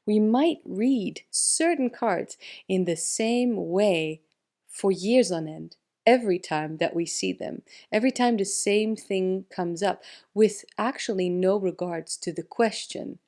We might read certain cards in the same way for years on end, every time that we see them, every time the same thing comes up, with actually no regards to the question.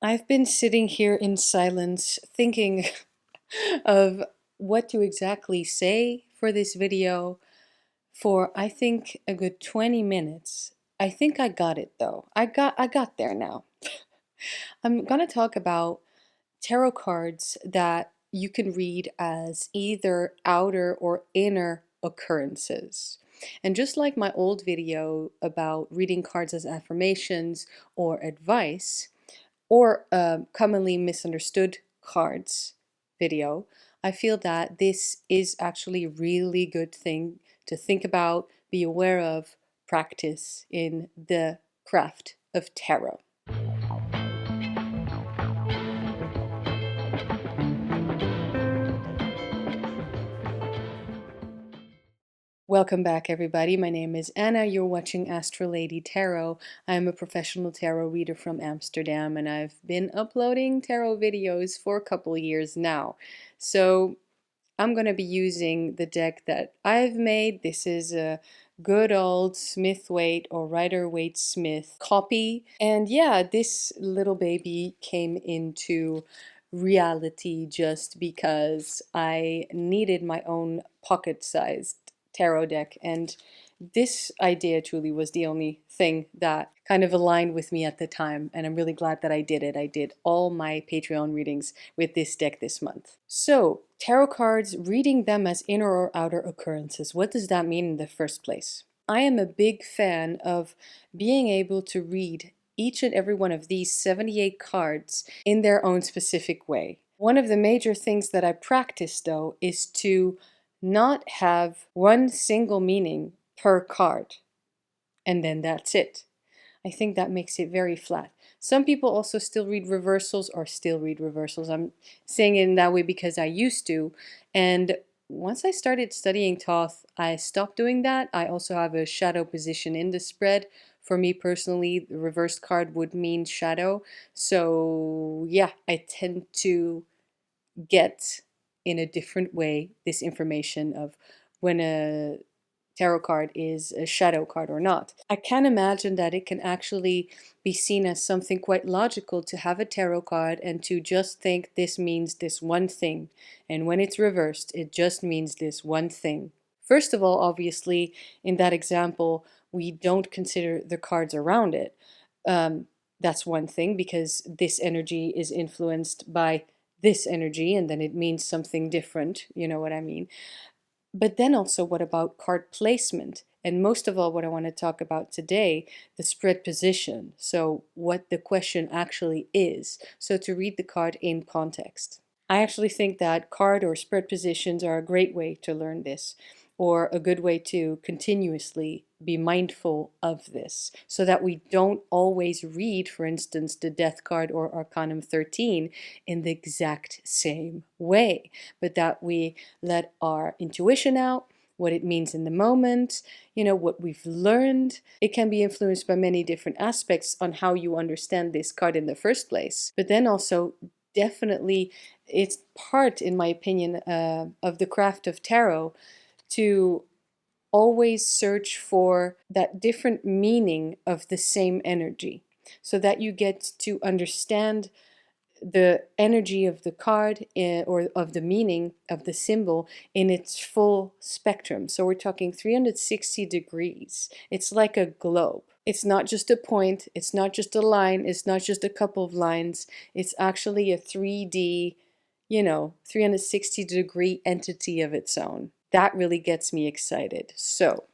I've been sitting here in silence thinking of what to exactly say for this video for I think a good 20 minutes. I think I got it though. I got there now. I'm going to talk about tarot cards that you can read as either outer or inner occurrences. And just like my old video about reading cards as affirmations or advice, or commonly misunderstood cards video, I feel that this is actually a really good thing to think about, be aware of, practice in the craft of tarot. Welcome back, everybody. My name is Anna. You're watching Astro Lady Tarot. I'm a professional tarot reader from Amsterdam, and I've been uploading tarot videos for a couple years now. So I'm going to be using the deck that I've made. This is a good old Smith-Waite or Rider-Waite-Smith copy. And yeah, this little baby came into reality just because I needed my own pocket-sized tarot deck, and this idea truly was the only thing that kind of aligned with me at the time, and I'm really glad that I did it. I did all my Patreon readings with this deck this month. So, tarot cards, reading them as inner or outer occurrences. What does that mean in the first place? I am a big fan of being able to read each and every one of these 78 cards in their own specific way. One of the major things that I practice, though, is to not have one single meaning per card, and then that's it. I think that makes it very flat. Some people also still read reversals or still read reversals. I'm saying it in that way because I used to, and once I started studying Thoth, I stopped doing that. I also have a shadow position in the spread. For me personally, the reversed card would mean shadow. So yeah, I tend to get in a different way this information of when a tarot card is a shadow card or not. I can imagine that it can actually be seen as something quite logical to have a tarot card and to just think this means this one thing, and when it's reversed it just means this one thing. First of all, obviously, in that example, we don't consider the cards around it. That's one thing, because this energy is influenced by this energy, and then it means something different, you know what I mean? But then also, what about card placement? And most of all, what I want to talk about today, the spread position. So what the question actually is. So to read the card in context. I actually think that card or spread positions are a great way to learn this, or a good way to continuously be mindful of this, so that we don't always read, for instance, the Death card or Arcanum 13 in the exact same way, but that we let our intuition out, what it means in the moment, what we've learned. It can be influenced by many different aspects on how you understand this card in the first place, but then also definitely it's part, in my opinion, of the craft of tarot to always search for that different meaning of the same energy, so that you get to understand the energy of the card or of the meaning of the symbol in its full spectrum. So we're talking 360 degrees. It's like a globe. It's not just a point, it's not just a line, it's not just a couple of lines. It's actually a 3D, 360-degree entity of its own. That really gets me excited. So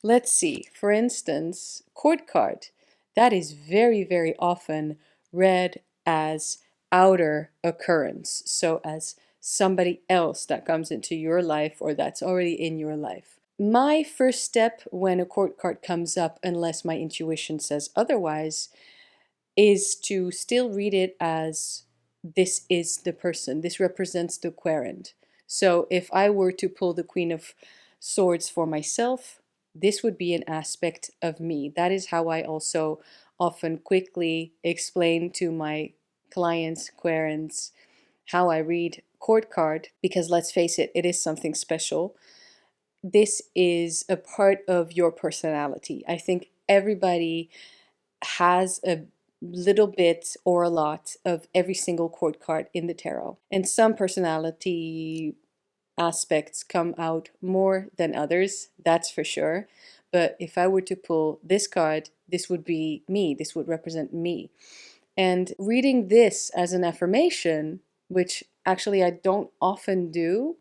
let's see. For instance, court card. That is very, very often read as outer occurrence. So as somebody else that comes into your life or that's already in your life. My first step when a court card comes up, unless my intuition says otherwise, is to still read it as this is the person. This represents the querent. So if I were to pull the Queen of Swords for myself, this would be an aspect of me. That is how I also often quickly explain to my clients, querents, how I read court card, because let's face it, it is something special. This is a part of your personality. I think everybody has a little bit or a lot of every single court card in the tarot. And some personality aspects come out more than others, that's for sure. But if I were to pull this card, this would be me. This would represent me. And reading this as an affirmation, which actually I don't often do,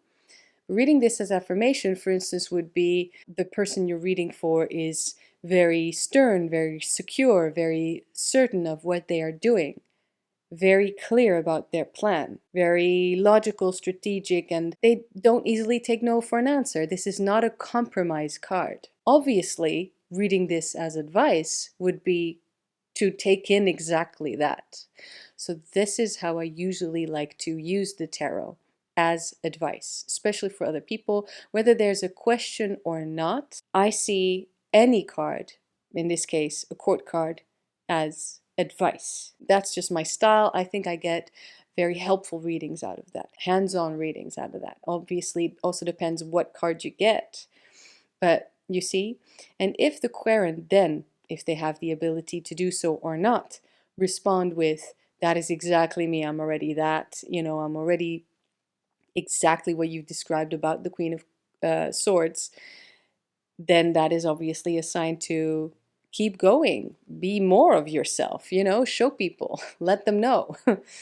reading this as affirmation, for instance, would be the person you're reading for is very stern, very secure, very certain of what they are doing, very clear about their plan, very logical, strategic, and they don't easily take no for an answer. This is not a compromise card. Obviously, reading this as advice would be to take in exactly that. So this is how I usually like to use the tarot, as advice, especially for other people, whether there's a question or not. I see any card, in this case a court card, as advice. That's just my style. I think I get very helpful readings out of that, hands-on readings out of that. Obviously, it also depends what card you get, but you see. And if the querent then, if they have the ability to do so or not, respond with, that is exactly me, I'm already that, I'm already exactly what you've described about the Queen of Swords, then that is obviously a sign to keep going, be more of yourself, show people, let them know,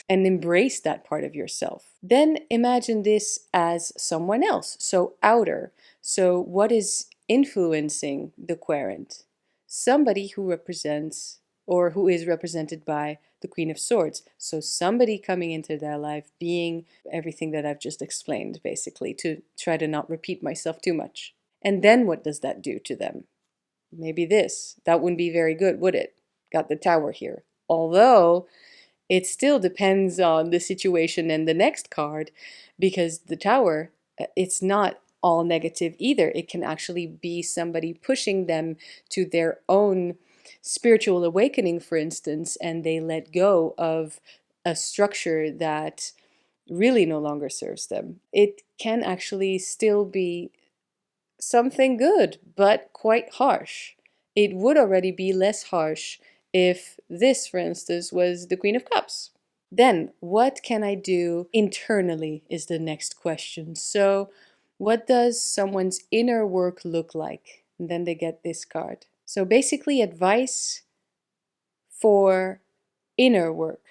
and embrace that part of yourself. Then imagine this as someone else, so outer. So what is influencing the querent? Somebody who represents or who is represented by the Queen of Swords. So somebody coming into their life being everything that I've just explained, basically, to try to not repeat myself too much. And then what does that do to them? Maybe this. That wouldn't be very good, would it? Got the Tower here. Although it still depends on the situation and the next card, because the Tower, it's not all negative either. It can actually be somebody pushing them to their own spiritual awakening, for instance, and they let go of a structure that really no longer serves them. It can actually still be something good, but quite harsh. It would already be less harsh if this, for instance, was the Queen of Cups. Then, what can I do internally is the next question. So, what does someone's inner work look like? And then they get this card. So basically, advice for inner work,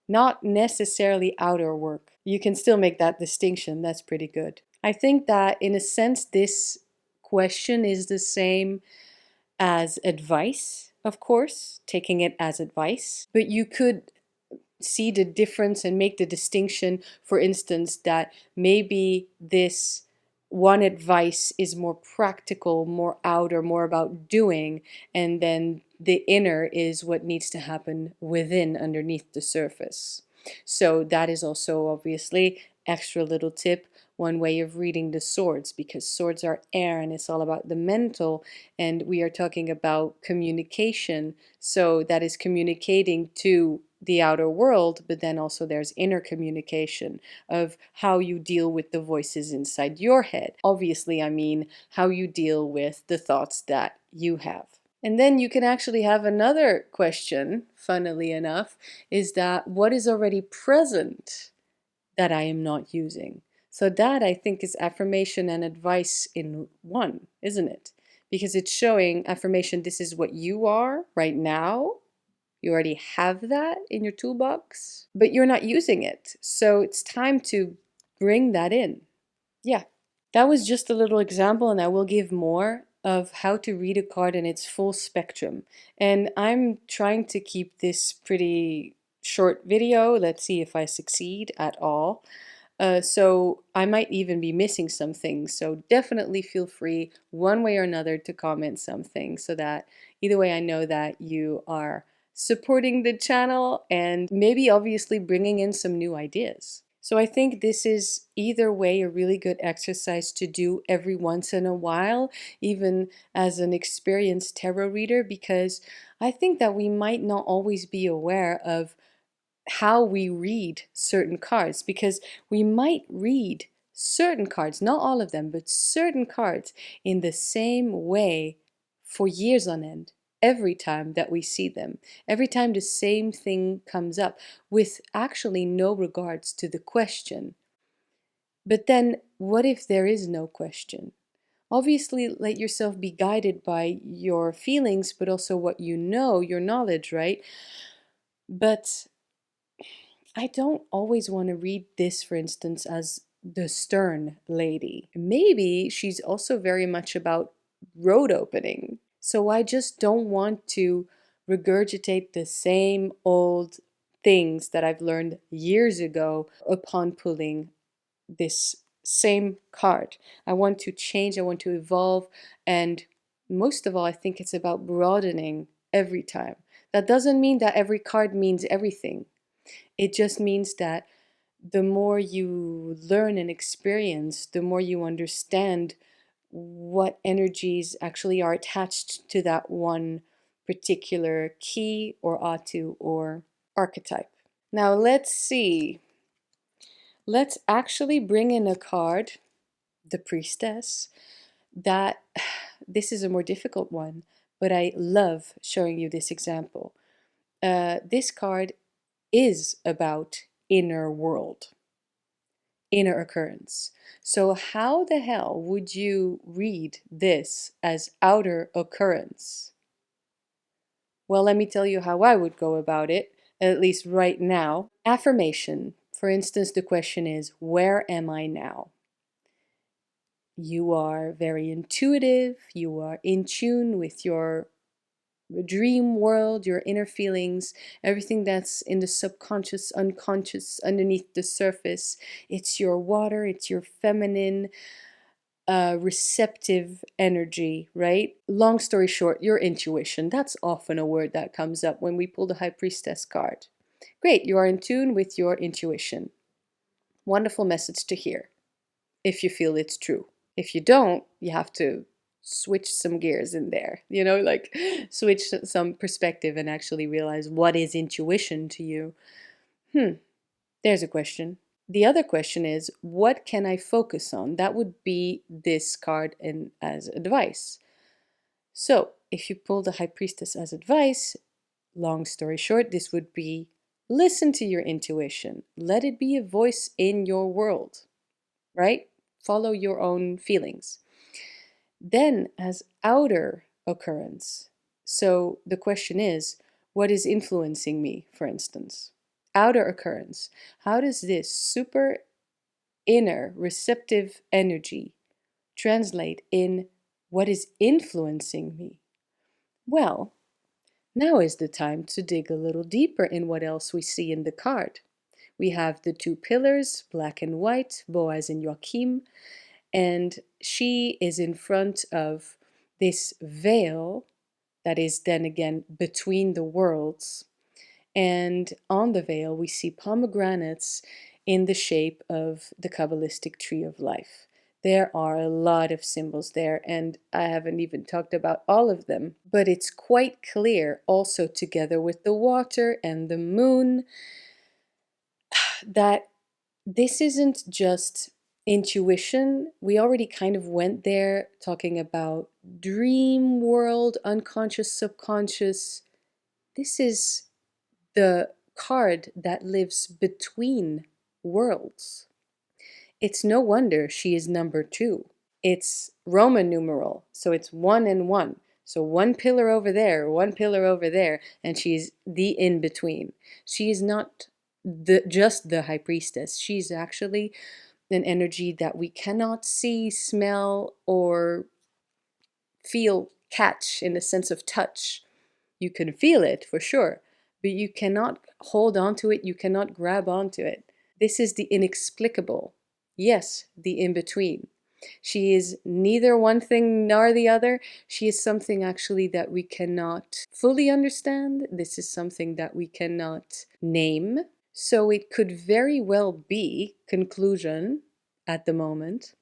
not necessarily outer work. You can still make that distinction. That's pretty good. I think that in a sense, this question is the same as advice, of course, taking it as advice, but you could see the difference and make the distinction, for instance, that maybe this one advice is more practical, more outer, more about doing, and then the inner is what needs to happen within, underneath the surface. So that is also obviously extra little tip, one way of reading the swords, because swords are air and it's all about the mental, and we are talking about communication. So that is communicating to the outer world, but then also there's inner communication of how you deal with the voices inside your head. Obviously, I mean how you deal with the thoughts that you have. And then you can actually have another question, funnily enough, is that what is already present that I am not using? So that, I think, is affirmation and advice in one, isn't it? Because it's showing affirmation, this is what you are right now. You already have that in your toolbox, but you're not using it. So it's time to bring that in. Yeah, that was just a little example, and I will give more of how to read a card in its full spectrum. And I'm trying to keep this pretty short video. Let's see if I succeed at all. So I might even be missing some things. So definitely feel free, one way or another, to comment something so that either way I know that you are supporting the channel and maybe obviously bringing in some new ideas. So I think this is either way a really good exercise to do every once in a while, even as an experienced tarot reader, because I think that we might not always be aware of how we read certain cards, because we might read certain cards, not all of them, but certain cards in the same way for years on end. Every time that we see them, every time the same thing comes up, with actually no regards to the question. But then, what if there is no question? Obviously, let yourself be guided by your feelings, but also what you know, your knowledge, right? But I don't always want to read this, for instance, as the stern lady. Maybe she's also very much about road opening. So I just don't want to regurgitate the same old things that I've learned years ago upon pulling this same card. I want to change, I want to evolve, and most of all, I think it's about broadening every time. That doesn't mean that every card means everything. It just means that the more you learn and experience, the more you understand what energies actually are attached to that one particular key or atu or archetype. Now let's see. Let's actually bring in a card, the Priestess, that this is a more difficult one, but I love showing you this example. This card is about inner world, inner occurrence. So how the hell would you read this as outer occurrence? Well, let me tell you how I would go about it, at least right now. Affirmation. For instance, the question is, where am I now? You are very intuitive, you are in tune with your dream world, your inner feelings, everything that's in the subconscious, unconscious, underneath the surface. It's your water, it's your feminine, receptive energy, right? Long story short, your intuition. That's often a word that comes up when we pull the High Priestess card. Great, you are in tune with your intuition. Wonderful message to hear, if you feel it's true. If you don't, you have to switch some gears in there, like switch some perspective and actually realize what is intuition to you. There's a question. The other question is, what can I focus on? That would be this card in as advice. So if you pull the High Priestess as advice, long story short, this would be listen to your intuition. Let it be a voice in your world, right? Follow your own feelings. Then as outer occurrence. So the question is, what is influencing me, for instance? Outer occurrence. How does this super inner receptive energy translate in what is influencing me? Well, now is the time to dig a little deeper in what else we see in the card. We have the two pillars, black and white, Boaz and Joachim, and she is in front of this veil that is then again between the worlds. And on the veil, we see pomegranates in the shape of the Kabbalistic tree of life. There are a lot of symbols there, and I haven't even talked about all of them, but it's quite clear also together with the water and the moon that this isn't just intuition. We already kind of went there talking about dream world, unconscious, subconscious. This is the card that lives between worlds. It's no wonder she is number 2. It's Roman numeral, so it's 1 and 1. So one pillar over there, one pillar over there, and she's the in-between. She is not just the High Priestess. She's actually an energy that we cannot see, smell, or feel, catch in the sense of touch. You can feel it for sure, but you cannot hold on to it, you cannot grab onto it. This is the inexplicable. Yes, the in-between. She is neither one thing nor the other. She is something actually that we cannot fully understand. This is something that we cannot name. So it could very well be, conclusion at the moment,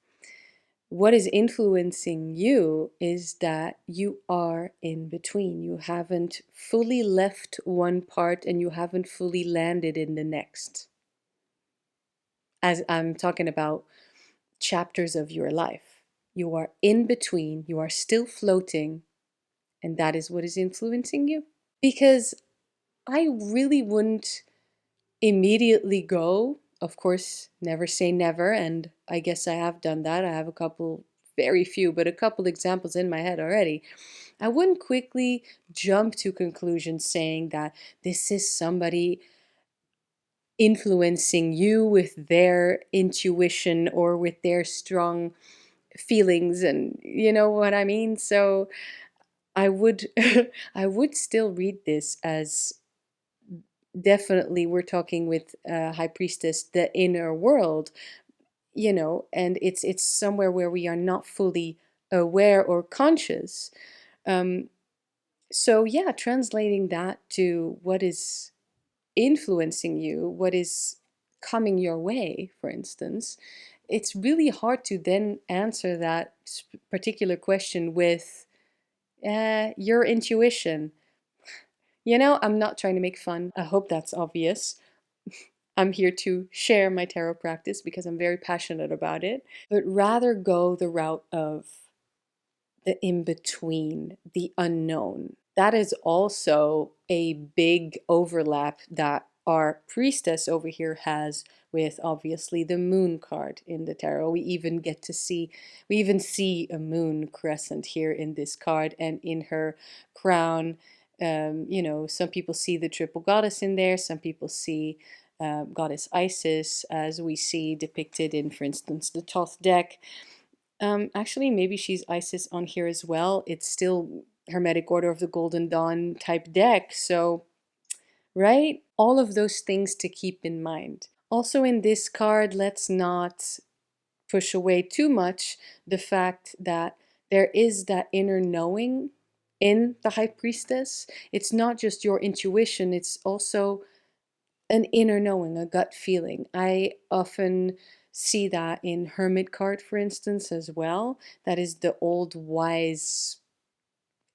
What is influencing you is that you are in between. You haven't fully left one part and you haven't fully landed in the next. As I'm talking about chapters of your life, you are in between, you are still floating, and that is what is influencing you. Because I really wouldn't immediately go. Of course, never say never. And I guess I have done that. I have a couple, very few, but a couple examples in my head already. I wouldn't quickly jump to conclusions saying that this is somebody influencing you with their intuition or with their strong feelings, and you know what I mean. So I would I would still read this as definitely we're talking with High Priestess, the inner world, and it's somewhere where we are not fully aware or conscious. Um, so yeah, translating that to what is influencing you, what is coming your way, for instance, it's really hard to then answer that particular question with your intuition. I'm not trying to make fun. I hope that's obvious. I'm here to share my tarot practice because I'm very passionate about it, but rather go the route of the in between, the unknown. That is also a big overlap that our priestess over here has with obviously the moon card in the tarot. We even see a moon crescent here in this card and in her crown. Some people see the triple goddess in there, some people see goddess Isis, as we see depicted in, for instance, the Thoth deck. Actually, maybe she's Isis on here as well. It's still Hermetic Order of the Golden Dawn type deck. So, right? All of those things to keep in mind. Also, in this card, let's not push away too much the fact that there is that inner knowing in the High Priestess. It's not just your intuition, it's also an inner knowing, a gut feeling. I often see that in Hermit card, for instance, as well. That is the old wise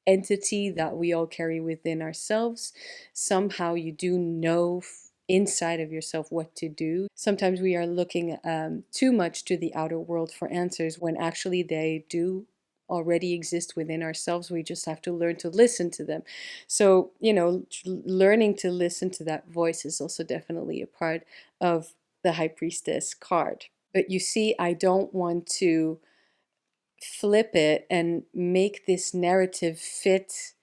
entity that we all carry within ourselves. Somehow you do know inside of yourself what to do. Sometimes we are looking too much to the outer world for answers when actually they do already exist within ourselves. We just have to learn to listen to them. So, learning to listen to that voice is also definitely a part of the High Priestess card. But you see, I don't want to flip it and make this narrative fit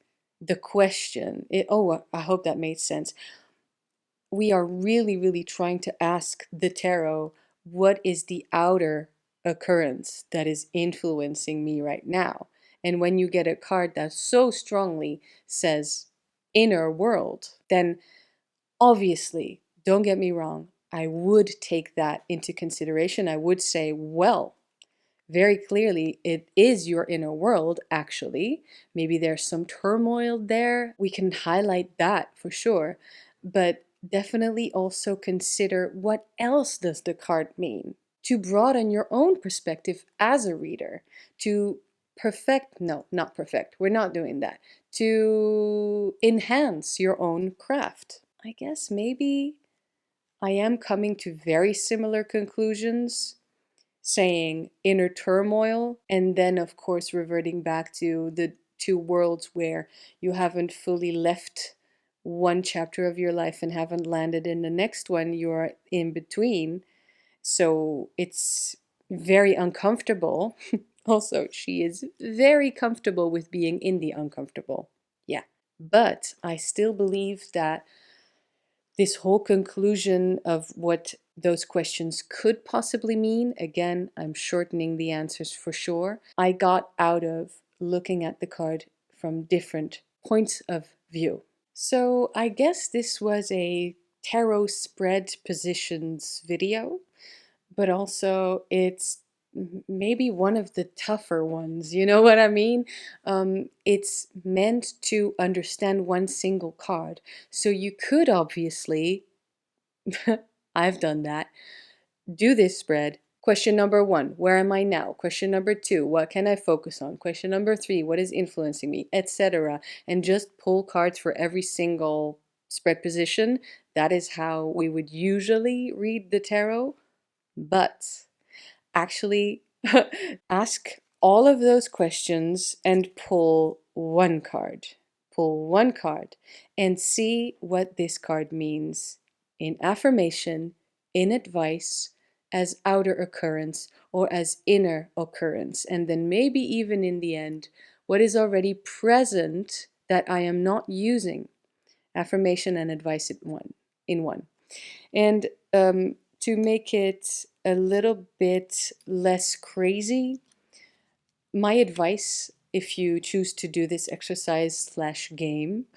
the question. I hope that made sense. We are really, really trying to ask the tarot, what is the outer occurrence that is influencing me right now? And when you get a card that so strongly says inner world, then obviously, don't get me wrong, I would take that into consideration. I would say, well, very clearly, it is your inner world, actually. Maybe there's some turmoil there. We can highlight that for sure. But definitely also consider, what else does the card mean? To broaden your own perspective as a reader, to no, not perfect, we're not doing that, to enhance your own craft. I guess maybe I am coming to very similar conclusions, saying inner turmoil, and then of course reverting back to the two worlds where you haven't fully left one chapter of your life and haven't landed in the next one. You're in between, so it's very uncomfortable. Also, she is very comfortable with being in the uncomfortable. Yeah, but I still believe that this whole conclusion of what those questions could possibly mean, again, I'm shortening the answers for sure, I got out of looking at the card from different points of view. So I guess this was a tarot spread positions video, but also it's maybe one of the tougher ones, you know what I mean? It's meant to understand one single card. So you could obviously, I've done that, do this spread, Question number 1, where am I now? Question number 2, what can I focus on? Question number 3, what is influencing me, etc. And just pull cards for every single spread position. That is how we would usually read the tarot. But actually, ask all of those questions and pull one card. Pull one card and see what this card means in affirmation, in advice, as outer occurrence, or as inner occurrence. And then maybe even in the end, what is already present that I am not using. Affirmation and advice in one. And to make it a little bit less crazy, my advice, if you choose to do this exercise slash game,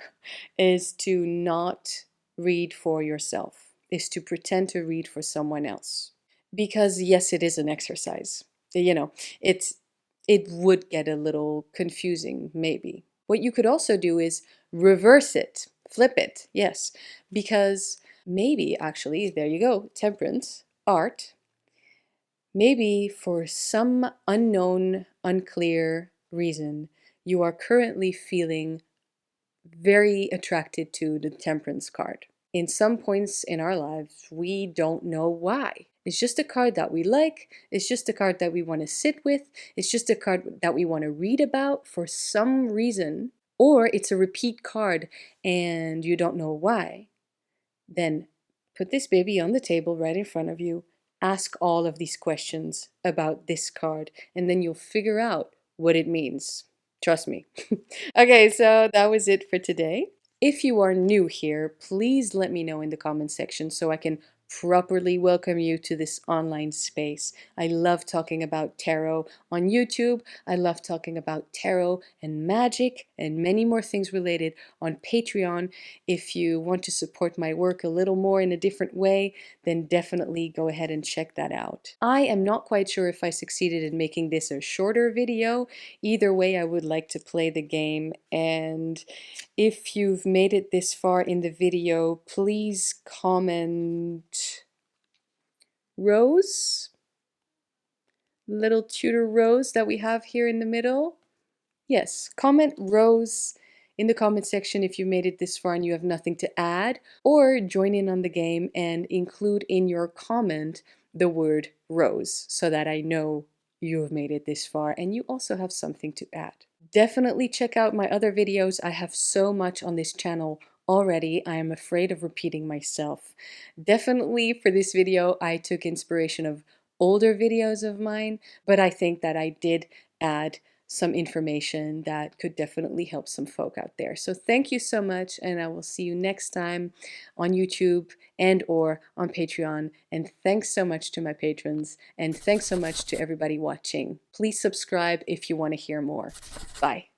is to not read for yourself, is to pretend to read for someone else. Because yes, it is an exercise. You know, it would get a little confusing, maybe. What you could also do is reverse it, flip it, yes, because maybe actually, there you go, temperance, art, maybe for some unknown, unclear reason, you are currently feeling very attracted to the temperance card. In some points in our lives, we don't know why. It's just a card that we like. It's just a card that we want to sit with. It's just a card that we want to read about for some reason. Or it's a repeat card and you don't know why. Then put this baby on the table right in front of you. Ask all of these questions about this card and then you'll figure out what it means. Trust me. Okay, so that was it for today. If you are new here, please let me know in the comment section so I can properly welcome you to this online space. I love talking about tarot on YouTube. I love talking about tarot and magic and many more things related on Patreon. If you want to support my work a little more in a different way, then definitely go ahead and check that out. I am not quite sure if I succeeded in making this a shorter video. Either way, I would like to play the game, and if you've made it this far in the video, please comment rose, little Tudor rose that we have here in the middle. Yes, comment rose in the comment section if you made it this far and you have nothing to add, or join in on the game and include in your comment the word rose so that I know you have made it this far and you also have something to add. Definitely check out my other videos. I have so much on this channel already. I am afraid of repeating myself. Definitely for this video, I took inspiration of older videos of mine, but I think that I did add some information that could definitely help some folk out there. So thank you so much, and I will see you next time on YouTube and or on Patreon. And thanks so much to my patrons, and thanks so much to everybody watching. Please subscribe if you want to hear more. Bye.